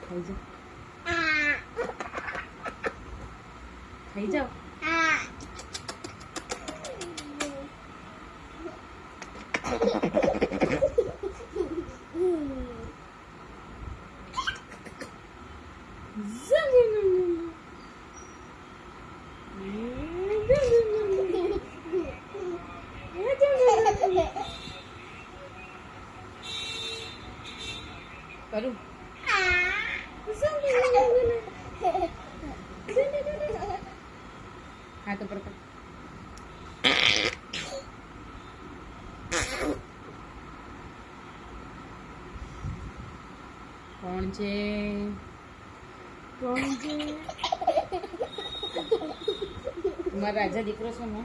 ખાઈ જાઓ ખાઈ જાઓ કરું હાથ ઉપર કર કોણ છે કોણ છે મારા રાજા દીકરો છે ને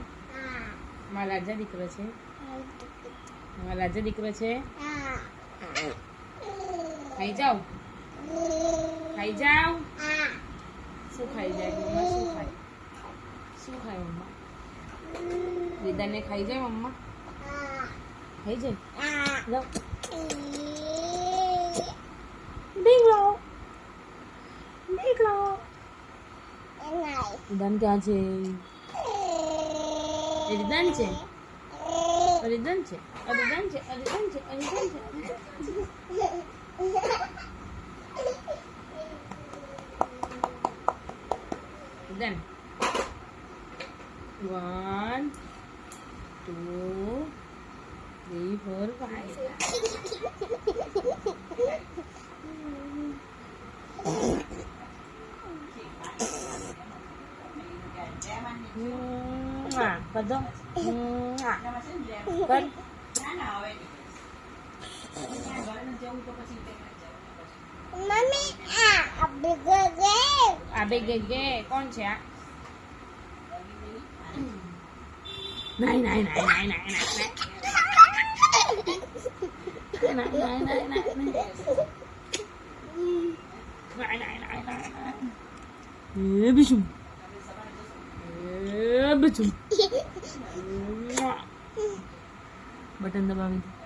મારા રાજા દીકરો છે મારા રાજા દીકરો છે ખાઈ જાઓ શું ખાઈ જાય મમ્મા શું ખાય મમ્મા વિદાને ખાઈ જાય મમ્મા ખાઈ જાય જાઓ ડીંગલો વિદાન ક્યાં છે વિદાન છે અરિદાન છે Then 1 2 3 4 5 Pardon. Kan? Mami, ABGG con છે આ નહીં bisum બટન દબાવી